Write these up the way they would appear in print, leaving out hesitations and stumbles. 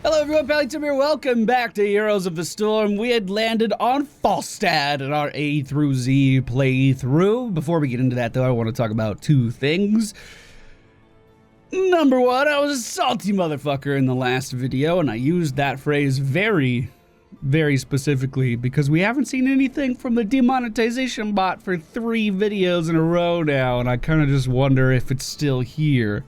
Hello everyone, MFPallytime here. Welcome back to Heroes of the Storm. We had landed on Falstad in our A through Z playthrough. Before we get into that though, I want to talk about two things. Number one, I was a salty motherfucker in the last video, and I used that phrase very specifically because we haven't seen anything from the demonetization bot for 3 videos in a row now, and I kind of just wonder if it's still here.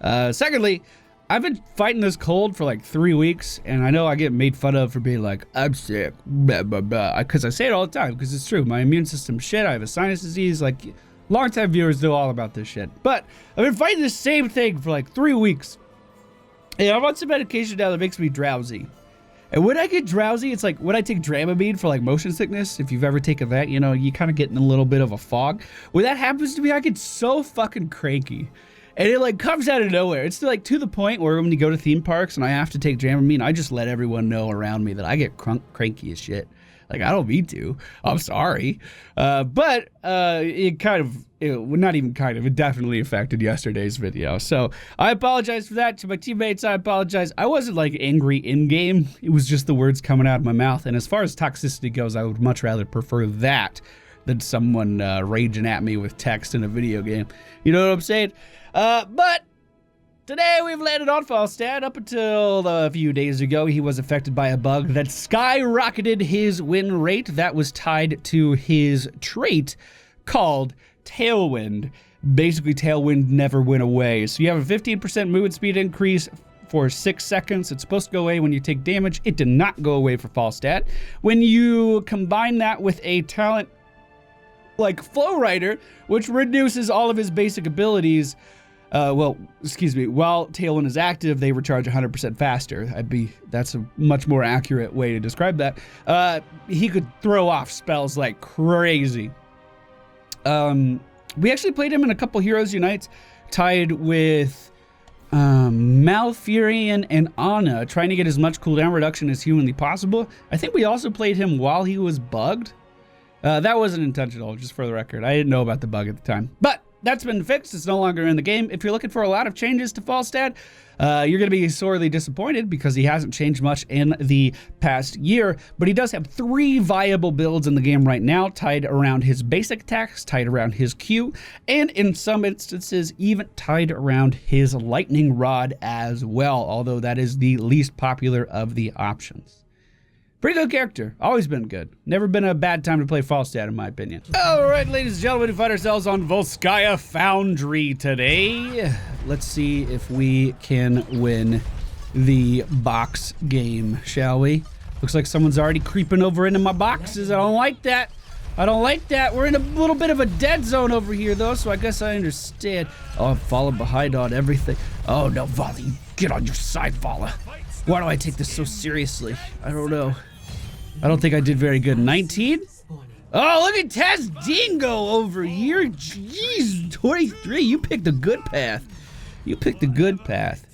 Secondly, I've been fighting this cold for like 3 weeks, and I know I get made fun of for being like, I'm sick, blah, blah, blah, because I say it all the time, because it's true. My immune system's shit, I have a sinus disease, like, longtime viewers know all about this shit. But I've been fighting the same thing for like 3 weeks, and I'm on some medication now that makes me drowsy. And when I get drowsy, it's like when I take Dramamine for like motion sickness, if you've ever taken that, you know, you kind of get in a little bit of a fog. When that happens to me, I get so fucking cranky. And it like comes out of nowhere. It's like to the point where when you go to theme parks and I have to take Dramamine, I just let everyone know around me that I get cranky as shit. Like, I don't mean to. I'm sorry. But it kind of, not even kind of, it definitely affected yesterday's video. So I apologize for that. To my teammates, I apologize. I wasn't like angry in-game. It was just the words coming out of my mouth. And as far as toxicity goes, I would much rather prefer that than someone raging at me with text in a video game. You know what I'm saying? But today we've landed on Falstad. Up until a few days ago, he was affected by a bug that skyrocketed his win rate. That was tied to his trait called Tailwind. Basically, Tailwind never went away. So you have a 15% movement speed increase for 6 seconds. It's supposed to go away when you take damage. It did not go away for Falstad. When you combine that with a talent like Flow Rider, which reduces all of his basic abilities, while Tailwind is active, they recharge 100% faster. That's a much more accurate way to describe that. He could throw off spells like crazy. We actually played him in a couple Heroes Unites, tied with Malfurion and Ana, trying to get as much cooldown reduction as humanly possible. I think we also played him while he was bugged. That wasn't intentional, just for the record. I didn't know about the bug at the time. But that's been fixed. It's no longer in the game. If you're looking for a lot of changes to Falstad, you're going to be sorely disappointed because he hasn't changed much in the past year. But he does have 3 viable builds in the game right now, tied around his basic attacks, tied around his Q, and in some instances, even tied around his lightning rod as well, although that is the least popular of the options. Pretty good character. Always been good. Never been a bad time to play Falstad, in my opinion. All right, ladies and gentlemen, we find ourselves on Volskaya Foundry today. Let's see if we can win the box game, shall we? Looks like someone's already creeping over into my boxes. I don't like that. I don't like that. We're in a little bit of a dead zone over here, though, so I guess I understand. Oh, I'm falling behind on everything. Oh, no, Vala, you get on your side, Vala. Why do I take this so seriously? I don't know. I don't think I did very good. 19? Oh, look at Taz Dingo over here. Jeez, 23. You picked a good path. You picked a good path.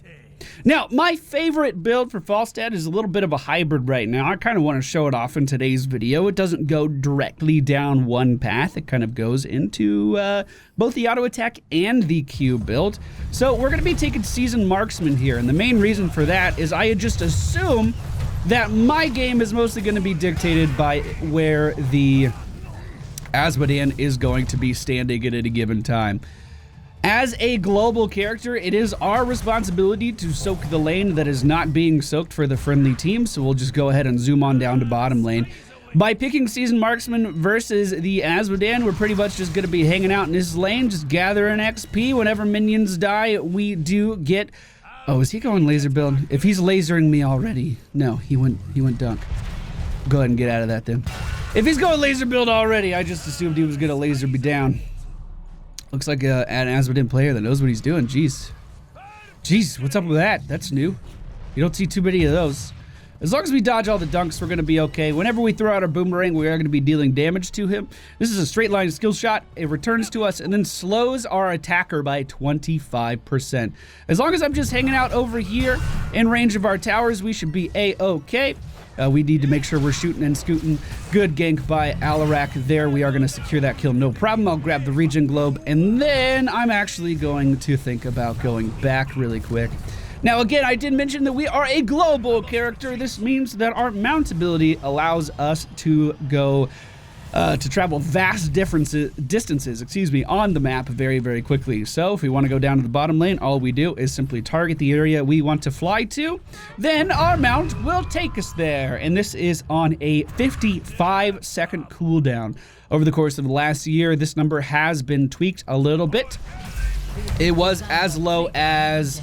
Now, my favorite build for Falstad is a little bit of a hybrid right now. I kind of want to show it off in today's video. It doesn't go directly down one path. It kind of goes into both the auto attack and the Q build. So we're going to be taking Seasoned Marksman here. And the main reason for that is I just assume that my game is mostly going to be dictated by where the Azmodan is going to be standing at any given time. As a global character, it is our responsibility to soak the lane that is not being soaked for the friendly team, so we'll just go ahead and zoom on down to bottom lane. By picking Seasoned Marksman versus the Azmodan, we're pretty much just going to be hanging out in this lane, just gathering XP. Whenever minions die, we do get... Oh, is he going laser build? If he's lasering me already... No, he went dunk. Go ahead and get out of that then. If he's going laser build already, I just assumed he was going to laser me down. Looks like an Azmodan player that knows what he's doing. Jeez. Jeez, what's up with that? That's new. You don't see too many of those. As long as we dodge all the dunks, we're going to be okay. Whenever we throw out our boomerang, we are going to be dealing damage to him. This is a straight line skill shot. It returns to us and then slows our attacker by 25%. As long as I'm just hanging out over here in range of our towers, we should be A-okay. We need to make sure we're shooting and scooting. Good gank by Alarak there. We are going to secure that kill, no problem. I'll grab the regen globe, and then I'm actually going to think about going back really quick. Now, again, I did mention that we are a global character. This means that our mount ability allows us to go to travel vast distances, on the map very, very quickly. So if we want to go down to the bottom lane, all we do is simply target the area we want to fly to. Then our mount will take us there. And this is on a 55-second cooldown. Over the course of the last year, this number has been tweaked a little bit. It was as low as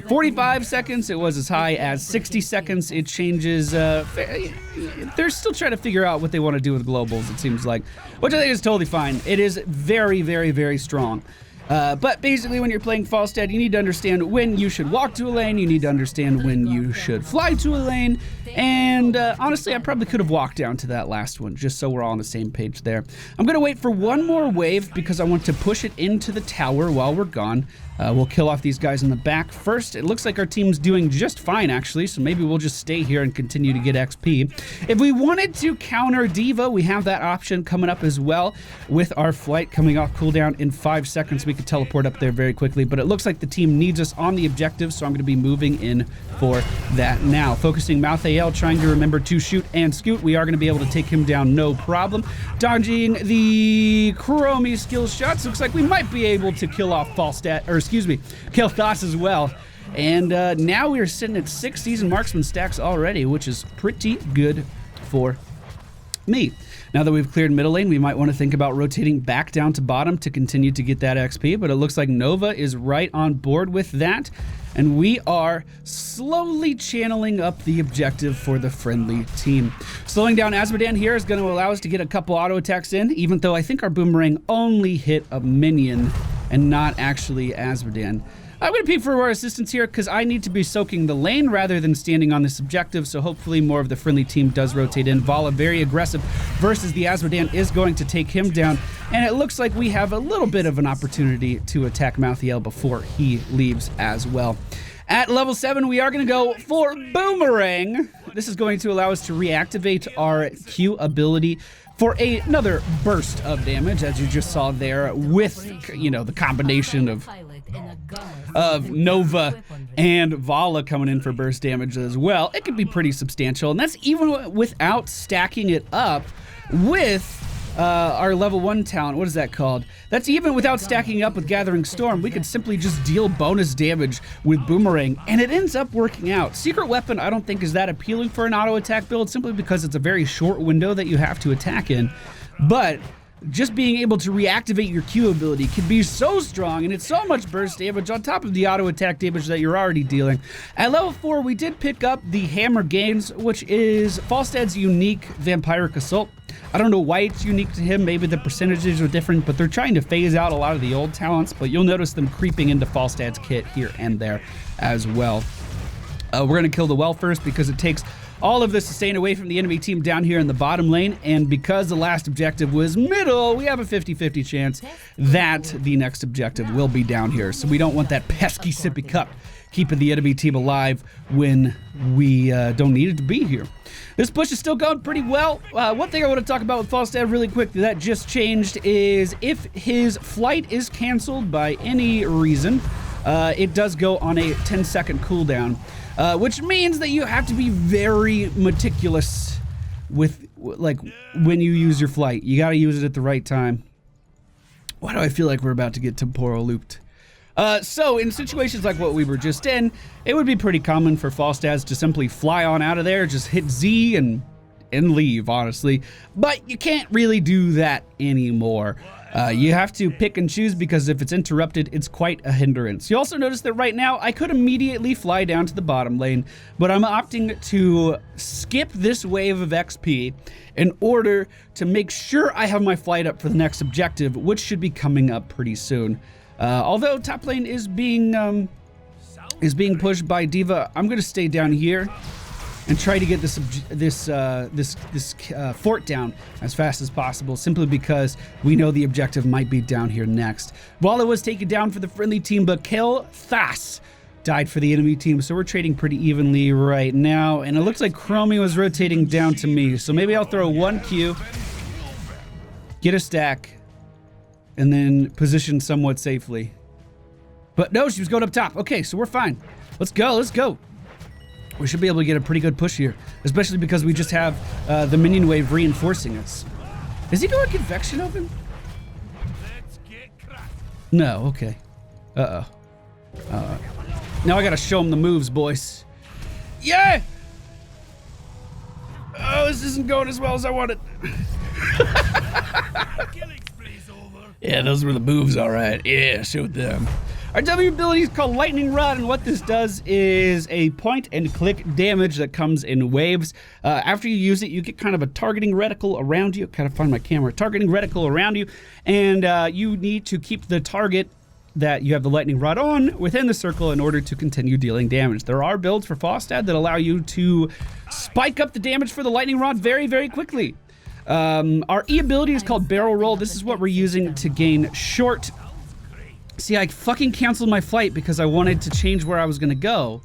45 seconds. It was as high as 60 seconds. It changes. They're still trying to figure out what they want to do with globals, it seems like, which I think is totally fine. It is very, very, very strong. But basically, when you're playing Falstad, you need to understand when you should walk to a lane, you need to understand when you should fly to a lane, and honestly, I probably could have walked down to that last one, just so we're all on the same page there. I'm going to wait for one more wave because I want to push it into the tower while we're gone. We'll kill off these guys in the back first. It looks like our team's doing just fine, actually, so maybe we'll just stay here and continue to get XP. If we wanted to counter D.Va, we have that option coming up as well. With our flight coming off cooldown in 5 seconds, we could teleport up there very quickly, but it looks like the team needs us on the objective, so I'm going to be moving in for that now. Focusing Mouth AL, trying to remember to shoot and scoot. We are going to be able to take him down, no problem. Dodging the Chromie skill shots. Looks like we might be able to kill off Falstad, or kill HotS as well. And now we are sitting at 6 season marksman stacks already, which is pretty good for me. Now that we've cleared middle lane, we might want to think about rotating back down to bottom to continue to get that XP, but it looks like Nova is right on board with that, and we are slowly channeling up the objective for the friendly team. Slowing down Azmodan here is going to allow us to get a couple auto attacks in, even though I think our boomerang only hit a minion and not actually Azmodan. I'm going to peek for more assistance here because I need to be soaking the lane rather than standing on this objective, so hopefully more of the friendly team does rotate in. Vala very aggressive versus the Azmodan is going to take him down, and it looks like we have a little bit of an opportunity to attack Mouthiel before he leaves as well. At level 7, we are going to go for Boomerang. This is going to allow us to reactivate our Q ability for another burst of damage, as you just saw there, with, you know, the combination of Nova and Vala coming in for burst damage as well. It could be pretty substantial, and that's even without stacking it up with our level 1 talent. What is that called? That's even without stacking up with Gathering Storm. We could simply just deal bonus damage with Boomerang, and it ends up working out. Secret Weapon I don't think is that appealing for an auto attack build, simply because it's a very short window that you have to attack in, but just being able to reactivate your Q ability can be so strong, and it's so much burst damage on top of the auto attack damage that you're already dealing. At level 4, we did pick up the Hammer Gains, which is Falstad's unique Vampiric Assault. I don't know why it's unique to him. Maybe the percentages are different, but they're trying to phase out a lot of the old talents, but you'll notice them creeping into Falstad's kit here and there as well. We're going to kill the well first because it takes all of the sustain away from the enemy team down here in the bottom lane, and because the last objective was middle, we have a 50-50 chance that the next objective will be down here. So we don't want that pesky sippy cup keeping the enemy team alive when we don't need it to be here. This push is still going pretty well. One thing I want to talk about with Falstad really quick that just changed is if his flight is canceled by any reason, it does go on a 10-second cooldown. Which means that you have to be very meticulous with, like, when you use your flight. You got to use it at the right time. Why do I feel like we're about to get temporal looped? So in situations like what we were just in, it would be pretty common for Falstads to simply fly on out of there, just hit Z and leave, honestly. But you can't really do that anymore. You have to pick and choose, because if it's interrupted, it's quite a hindrance. You also notice that right now I could immediately fly down to the bottom lane, but I'm opting to skip this wave of XP in order to make sure I have my flight up for the next objective, which should be coming up pretty soon. Although top lane is being pushed by D.Va, I'm going to stay down here and try to get this fort down as fast as possible, simply because we know the objective might be down here next. Vala was taken down for the friendly team, but HotS died for the enemy team, so we're trading pretty evenly right now, and it looks like Chromie was rotating down to me, so maybe I'll throw 1 Q, get a stack, and then position somewhat safely. But no, she was going up top. Okay, so we're fine. Let's go, let's go. We should be able to get a pretty good push here, especially because we just have the minion wave reinforcing us. Is he going convection open? No, okay. Uh-oh. Now I gotta show him the moves, boys. Yeah! Oh, this isn't going as well as I wanted. Yeah, those were the moves, all right. Yeah, showed them. Our W ability is called Lightning Rod, and what this does is a point-and-click damage that comes in waves. After you use it, you get kind of a targeting reticle around you. Gotta find my camera. Targeting reticle around you, and you need to keep the target that you have the lightning rod on within the circle in order to continue dealing damage. There are builds for Falstad that allow you to spike up the damage for the lightning rod very, very quickly. Our E ability is called Barrel Roll. This is what we're using to gain short. See, I fucking canceled my flight because I wanted to change where I was gonna go.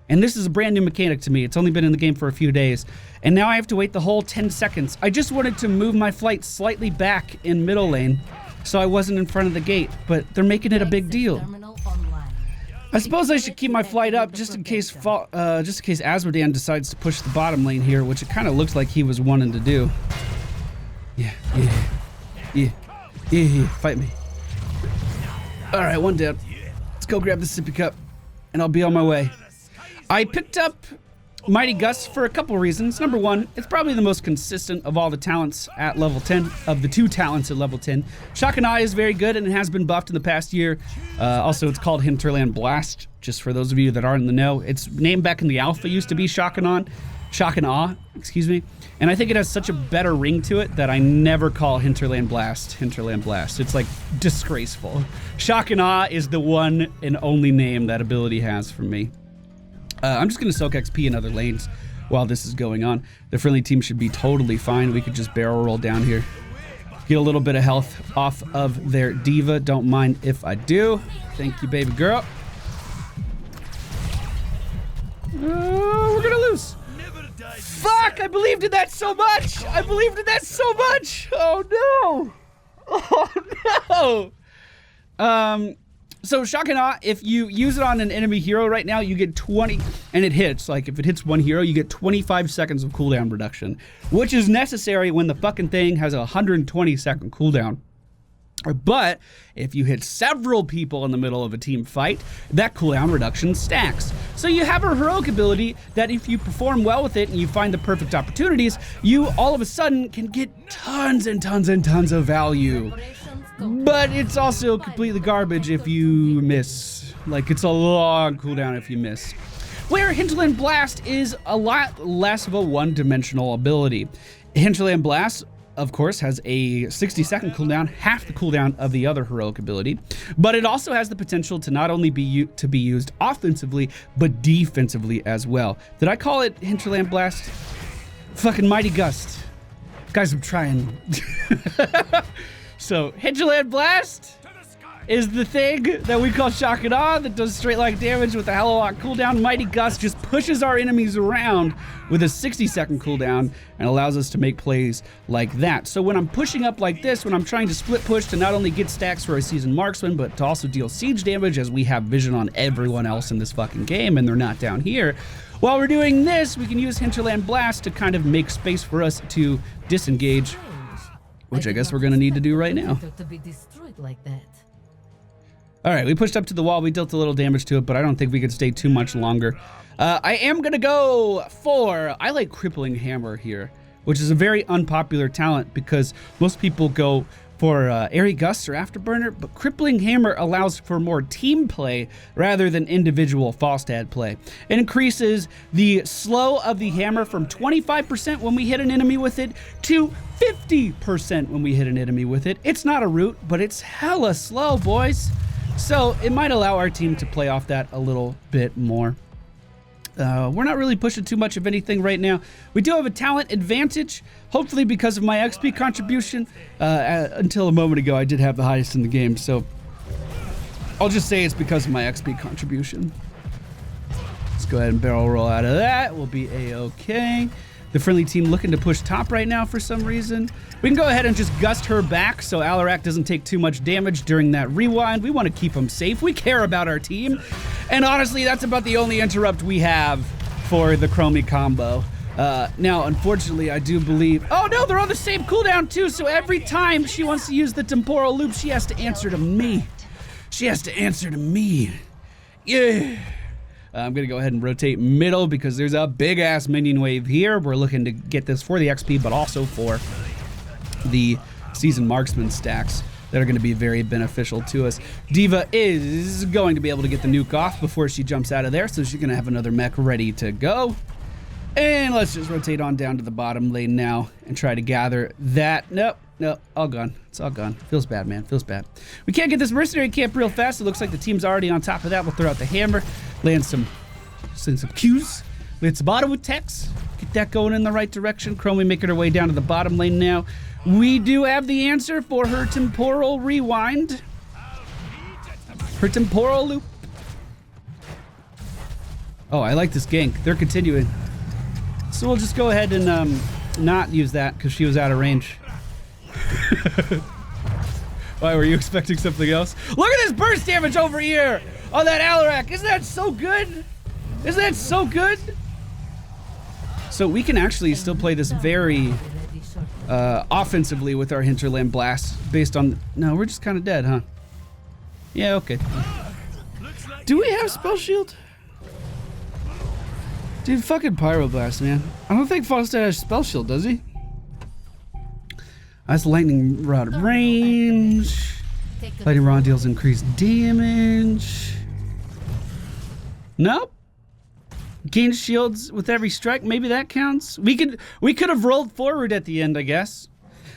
And this is a brand new mechanic to me. It's only been in the game for a few days. And now I have to wait the whole 10 seconds. I just wanted to move my flight slightly back in middle lane so I wasn't in front of the gate, but they're making it a big deal. I suppose I should keep my flight up just in case Asmodan decides to push the bottom lane here, which it kind of looks like he was wanting to do. Yeah, fight me. All right, one down. Let's go grab the sippy cup, and I'll be on my way. I picked up Mighty Gust for a couple reasons. Number one, it's probably the most consistent of all the talents at level 10, of the 2 talents at level 10. Shock and Eye is very good, and it has been buffed in the past year. Also, it's called Hinterland Blast, just for those of you that aren't in the know. Its name back in the alpha used to be Shock and Awe, excuse me. And I think it has such a better ring to it that I never call Hinterland Blast. It's like disgraceful. Shock and Awe is the one and only name that ability has for me. I'm just going to soak XP in other lanes while this is going on. The friendly team should be totally fine. We could just barrel roll down here. Get a little bit of health off of their diva. Don't mind if I do. Thank you, baby girl. We're going to lose. Fuck! I believed in that so much! Oh, no! Oh, no! So Shock and Awe, if you use it on an enemy hero right now, you get 20, and it hits. Like, if it hits one hero, you get 25 seconds of cooldown reduction, which is necessary when the fucking thing has a 120-second cooldown. But if you hit several people in the middle of a team fight, that cooldown reduction stacks. So you have a heroic ability that if you perform well with it and you find the perfect opportunities, you all of a sudden can get tons and tons and tons of value. But it's also completely garbage if you miss. Like, it's a long cooldown if you miss. Where Hinterland Blast is a lot less of a one-dimensional ability. Hinterland Blast, of course, has a 60-second cooldown, half the cooldown of the other heroic ability, but it also has the potential to not only be used offensively, but defensively as well. Did I call it Hinterland Blast? Fucking Mighty Gust. Guys, I'm trying. So, Hinterland Blast is the thing that we call Shock and Awe that does straight line damage with a hell of a lot cooldown. Mighty Gust just pushes our enemies around with a 60-second cooldown and allows us to make plays like that. So when I'm pushing up like this, when I'm trying to split push to not only get stacks for a seasoned marksman, but to also deal siege damage, as we have vision on everyone else in this fucking game and they're not down here, while we're doing this, we can use Hinterland Blast to kind of make space for us to disengage, which I guess we're gonna need to do right now. All right, we pushed up to the wall. We dealt a little damage to it, but I don't think we could stay too much longer. I am gonna go for, I like Crippling Hammer here, which is a very unpopular talent because most people go for Airy Gust or Afterburner, but Crippling Hammer allows for more team play rather than individual Falstad play. It increases the slow of the hammer from 25% when we hit an enemy with it to 50% when we hit an enemy with it. It's not a root, but it's hella slow, boys. So it might allow our team to play off that a little bit more. We're not really pushing too much of anything right now. We do have a talent advantage, hopefully because of my XP contribution. Until a moment ago, I did have the highest in the game, so I'll just say it's because of my XP contribution. Let's go ahead and barrel roll out of that. We'll be A-okay. The friendly team looking to push top right now for some reason. We can go ahead and just gust her back so Alarak doesn't take too much damage during that rewind. We want to keep him safe. We care about our team. And honestly, that's about the only interrupt we have for the Chromie combo. Now, unfortunately, I do believe... Oh, no, they're on the same cooldown, too. So every time she wants to use the temporal loop, she has to answer to me. She has to answer to me. Yeah. I'm going to go ahead and rotate middle because there's a big-ass minion wave here. We're looking to get this for the XP, but also for the seasoned marksman stacks that are going to be very beneficial to us. D.Va is going to be able to get the nuke off before she jumps out of there, so she's going to have another mech ready to go. And let's just rotate on down to the bottom lane now and try to gather that. Nope, all gone. It's all gone. Feels bad, man. Feels bad. We can't get this mercenary camp real fast. It looks like the team's already on top of that. We'll throw out the hammer, land some Qs, land some auto attacks, get that going in the right direction. Chromie making her way down to the bottom lane now. We do have the answer for her temporal rewind. Her temporal loop. Oh, I like this gank. They're continuing. So we'll just go ahead and not use that because she was out of range. Why, were you expecting something else? Look at this burst damage over here on that Alarak. Isn't that so good? Isn't that so good? So we can actually still play this very offensively with our hinterland blasts based on... No, we're just kind of dead, huh? Yeah, okay. Do we have spell shield? Dude, fucking pyroblast, man. I don't think Falstad has spell shield, does he? That's lightning rod range. Lightning rod deals increased damage. Nope. Gain shields with every strike. Maybe that counts. We could have rolled forward at the end, I guess.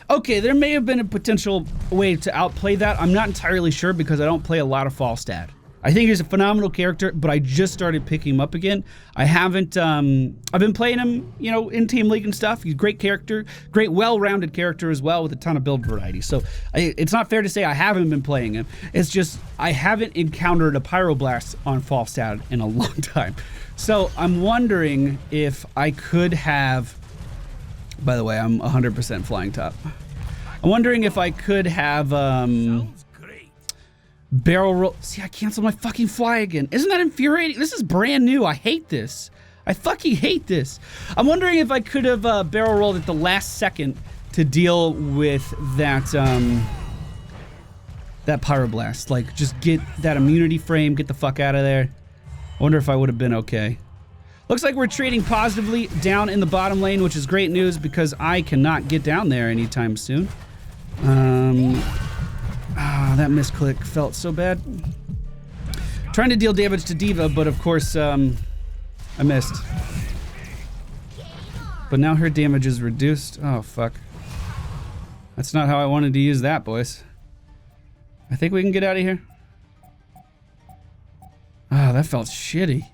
Okay, there may have been a potential way to outplay that. I'm not entirely sure because I don't play a lot of Falstad. I think he's a phenomenal character, but I just started picking him up again. I haven't, I've been playing him, you know, in Team League and stuff. He's a great character, great well-rounded character as well with a ton of build variety. So it's not fair to say I haven't been playing him. It's just I haven't encountered a Pyroblast on Falstad in a long time. So I'm wondering if I could have, by the way, I'm 100% flying top. I'm wondering if I could have, barrel roll. See, I canceled my fucking fly again. Isn't that infuriating? This is brand new. I hate this. I fucking hate this. I'm wondering if I could have barrel rolled at the last second to deal with that that pyroblast. Like, just get that immunity frame, get the fuck out of there. I wonder if I would have been okay. Looks like we're trading positively down in the bottom lane, which is great news because I cannot get down there anytime soon. That misclick felt so bad. Trying to deal damage to D.Va, but of course, I missed. But now her damage is reduced. Oh, fuck. That's not how I wanted to use that, boys. I think we can get out of here. Ah, that felt shitty.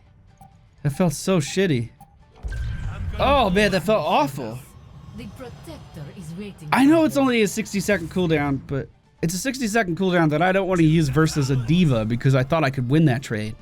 That felt so shitty. Oh, man, that felt awful. I know it's only a 60-second cooldown, but... It's a 60-second cooldown that I don't want to use versus a D.Va because I thought I could win that trade.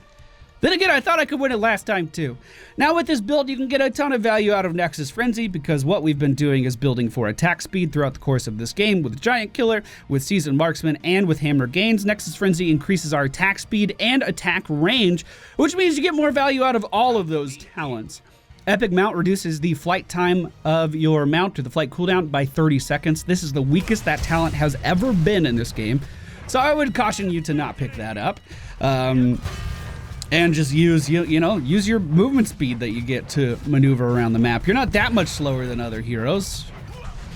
Then again, I thought I could win it last time too. Now with this build, you can get a ton of value out of Nexus Frenzy because what we've been doing is building for attack speed throughout the course of this game with Giant Killer, with Seasoned Marksman, and with Hammer Gains. Nexus Frenzy increases our attack speed and attack range, which means you get more value out of all of those talents. Epic Mount reduces the flight time of your mount, or the flight cooldown, by 30 seconds. This is the weakest that talent has ever been in this game. So I would caution you to not pick that up. And just use, use your movement speed that you get to maneuver around the map. You're not that much slower than other heroes.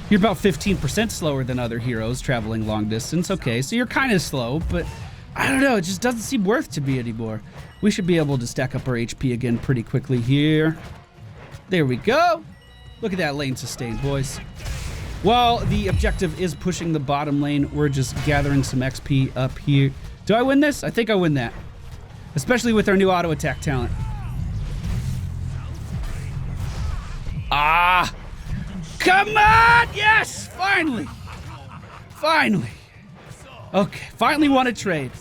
You're about 15% slower than other heroes traveling long distance. Okay, so you're kind of slow, but I don't know. It just doesn't seem worth to be anymore. We should be able to stack up our HP again pretty quickly here. There we go. Look at that lane sustain, boys. While the objective is pushing the bottom lane, we're just gathering some XP up here. Do I win this? I think I win that. Especially with our new auto attack talent. Ah! Come on! Yes! Finally! Finally! Okay, finally won a trade.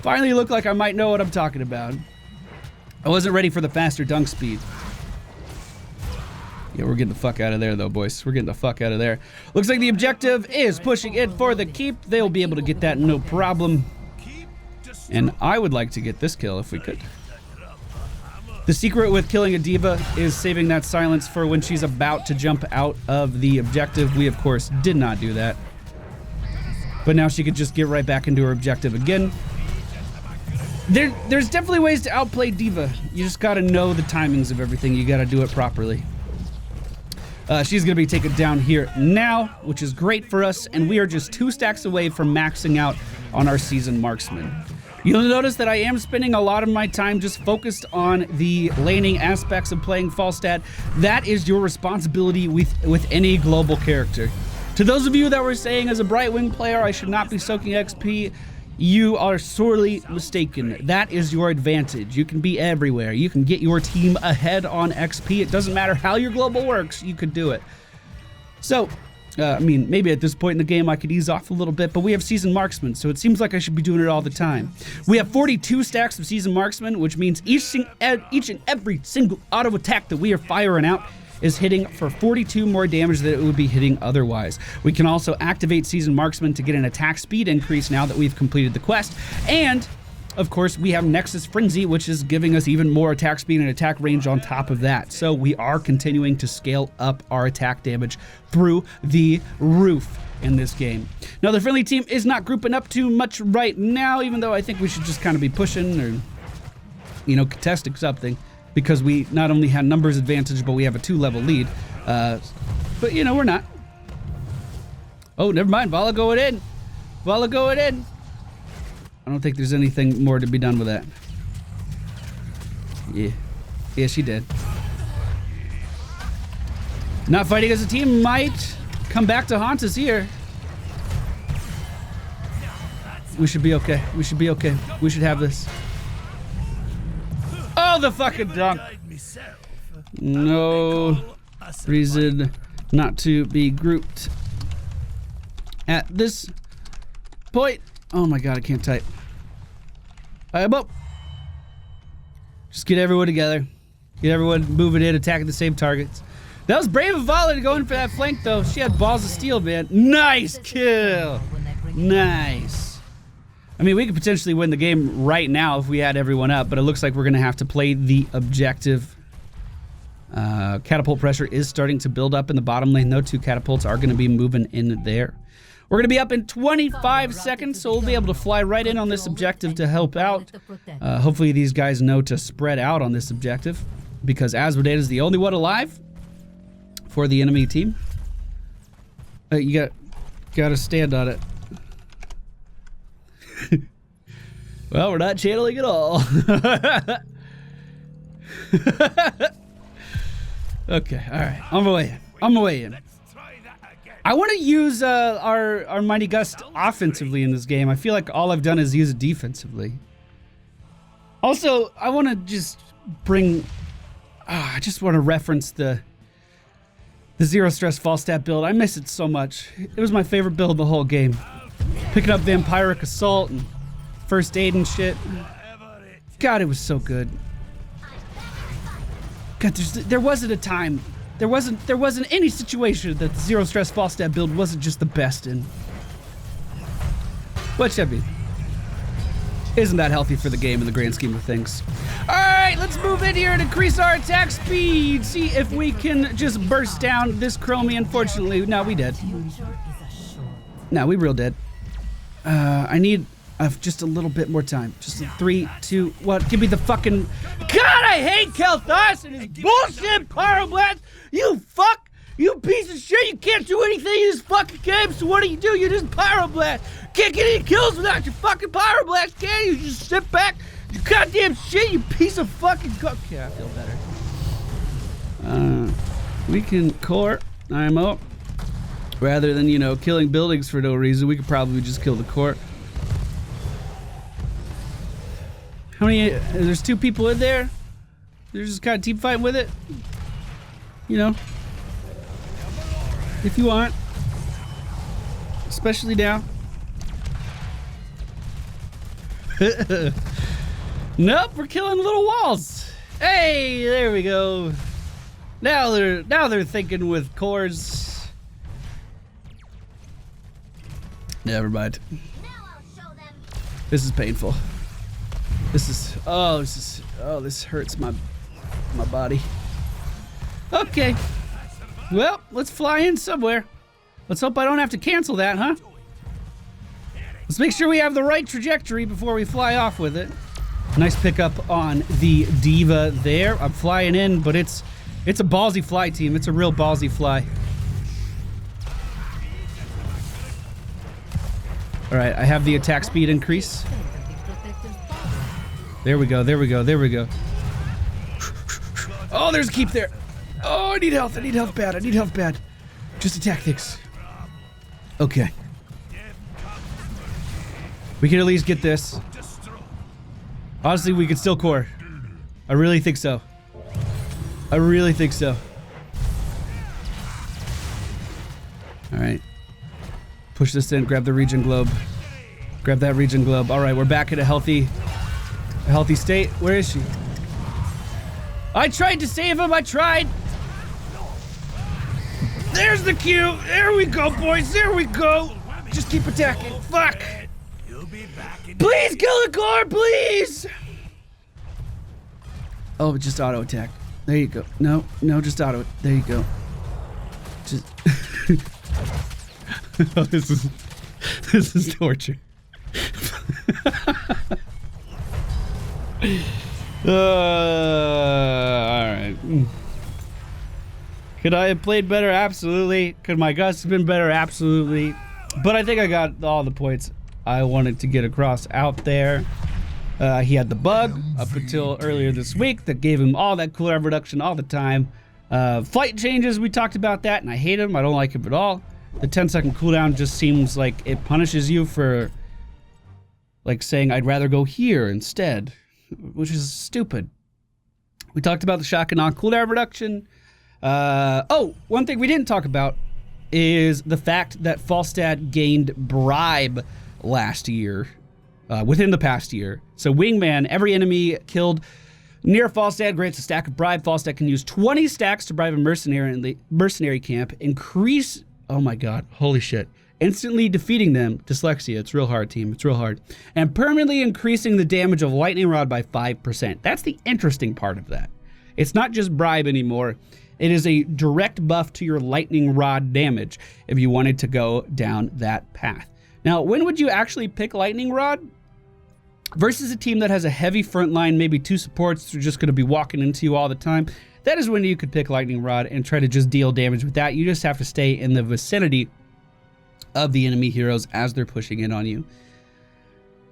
Finally looked like I might know what I'm talking about. I wasn't ready for the faster dunk speed. Yeah, we're getting the fuck out of there, though, boys. We're getting the fuck out of there. Looks like the objective is pushing it for the keep. They'll be able to get that no problem. And I would like to get this kill if we could. The secret with killing a diva is saving that silence for when she's about to jump out of the objective. We, of course, did not do that. But now she could just get right back into her objective again. There's definitely ways to outplay diva. You just gotta know the timings of everything. You gotta do it properly. She's gonna be taken down here now, which is great for us, and we are just 2 stacks away from maxing out on our seasoned marksman. You'll notice that I am spending a lot of my time just focused on the laning aspects of playing Falstad. That is your responsibility with any global character. To those of you that were saying as a Brightwing player I should not be soaking XP, you are sorely mistaken. That is your advantage. You can be everywhere. You can get your team ahead on XP. It doesn't matter how your global works, you could do it. So, I mean, maybe at this point in the game I could ease off a little bit, but we have seasoned marksmen, so it seems like I should be doing it all the time. We have 42 stacks of seasoned marksmen, which means each and every single auto attack that we are firing out is hitting for 42 more damage than it would be hitting otherwise. We can also activate Seasoned Marksman to get an attack speed increase now that we've completed the quest. And, of course, we have Nexus Frenzy, which is giving us even more attack speed and attack range on top of that. So we are continuing to scale up our attack damage through the roof in this game. Now, the friendly team is not grouping up too much right now, even though I think we should just kind of be pushing or, you know, contesting something. Because we not only had numbers advantage, but we have a 2-level lead. But, you know, we're not. Oh, never mind. Vala going in. Vala going in. I don't think there's anything more to be done with that. Yeah. Yeah, she did. Not fighting as a team might come back to haunt us here. We should be okay. We should be okay. We should have this. Oh, the fucking dunk. No reason not to be grouped at this point. Oh my god, I can't type. I'm up. Just get everyone together. Get everyone moving in, attacking the same targets. That was brave of Vala to go in for that flank, though. She had balls of steel, man. Nice kill. Nice. I mean, we could potentially win the game right now if we had everyone up, but it looks like we're going to have to play the objective. Catapult pressure is starting to build up in the bottom lane, though. 2 catapults are going to be moving in there. We're going to be up in 25 seconds, so we'll be able to fly right in on this objective to help out. Hopefully these guys know to spread out on this objective, because Asmodee is the only one alive for the enemy team. You got to stand on it. Well, we're not channeling at all. Okay, all right. On my way in. On my way in. I want to use our Mighty Gust offensively in this game. I feel like all I've done is use it defensively. Also, I want to just bring... I just want to reference the Zero Stress Falstad build. I miss it so much. It was my favorite build the whole game. Picking up Vampiric Assault and First Aid and shit. God, it was so good. God, there wasn't a time, there wasn't any situation that the Zero Stress Falstad build wasn't just the best in. What should be? Isn't that healthy for the game in the grand scheme of things? All right, let's move in here and increase our attack speed. See if we can just burst down this Chromie. Unfortunately, no, we did. No, we real dead. I need just a little bit more time. Just 3, 2, 1. Give me the fucking... God, I hate Kel'Thas and his bullshit Pyroblast. You fuck. You piece of shit. You can't do anything in this fucking game. So what do? You just Pyroblast. Can't get any kills without your fucking Pyroblast, can you? You just sit back. You goddamn shit, you piece of fucking... Okay, I feel better. We can core IMO. Rather than, you know, killing buildings for no reason, we could probably just kill the core. How many... There's 2 people in there. They're just kind of team fighting with it. You know. If you want. Especially now. Nope, we're killing little walls. Hey, there we go. Now they're thinking with cores. Never mind. This is painful. This hurts my body. Okay. Well, let's fly in somewhere. Let's hope I don't have to cancel that, huh? Let's make sure we have the right trajectory before we fly off with it. Nice pickup on the Diva there. I'm flying in, but it's a ballsy fly, team. It's a real ballsy fly. All right, I have the attack speed increase. There we go, there we go, there we go. Oh, there's a keep there. Oh, I need health bad, I need health bad. Just attack things. Okay. We can at least get this. Honestly, we could still core. I really think so. I really think so. All right. Push this in, grab the region globe. Grab that region globe. All right, we're back at a healthy state. Where is she? I tried to save him, I tried. There's the Q. There we go, boys, there we go. Just keep attacking, fuck. Please kill the core, please. Oh, just auto attack. There you go. No, just auto. There you go. Just. Oh, this is torture. All right. Could I have played better? Absolutely. Could my guts have been better? Absolutely. But I think I got all the points I wanted to get across out there. He had the bug up until earlier this week that gave him all that cooldown reduction all the time. Flight changes, we talked about that, and I hate him. I don't like him at all. The 10-second cooldown just seems like it punishes you for like saying I'd rather go here instead, which is stupid. We talked about the shotgun on cooldown reduction. Oh, one thing we didn't talk about is the fact that Falstad gained bribe last year, within the past year. So Wingman, every enemy killed near Falstad grants a stack of bribe. Falstad can use 20 stacks to bribe a mercenary in the mercenary camp. Increase, oh my god, holy shit. Instantly defeating them. Dyslexia, it's real hard, team, it's real hard. And permanently increasing the damage of lightning rod by 5%. That's the interesting part of that. It's not just bribe anymore. It is a direct buff to your lightning rod damage if you wanted to go down that path. Now, when would you actually pick lightning rod? Versus a team that has a heavy front line, maybe 2 supports who are just going to be walking into you all the time. That is when you could pick lightning rod and try to just deal damage with that. You just have to stay in the vicinity of the enemy heroes as they're pushing in on you.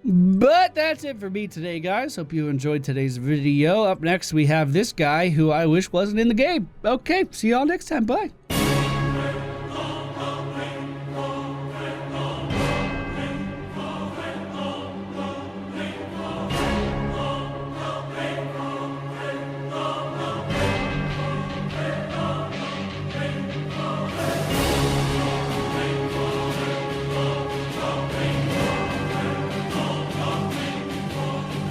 But that's it for me today, guys. Hope you enjoyed today's video. Up next, we have this guy who I wish wasn't in the game. Okay, see y'all next time. Bye.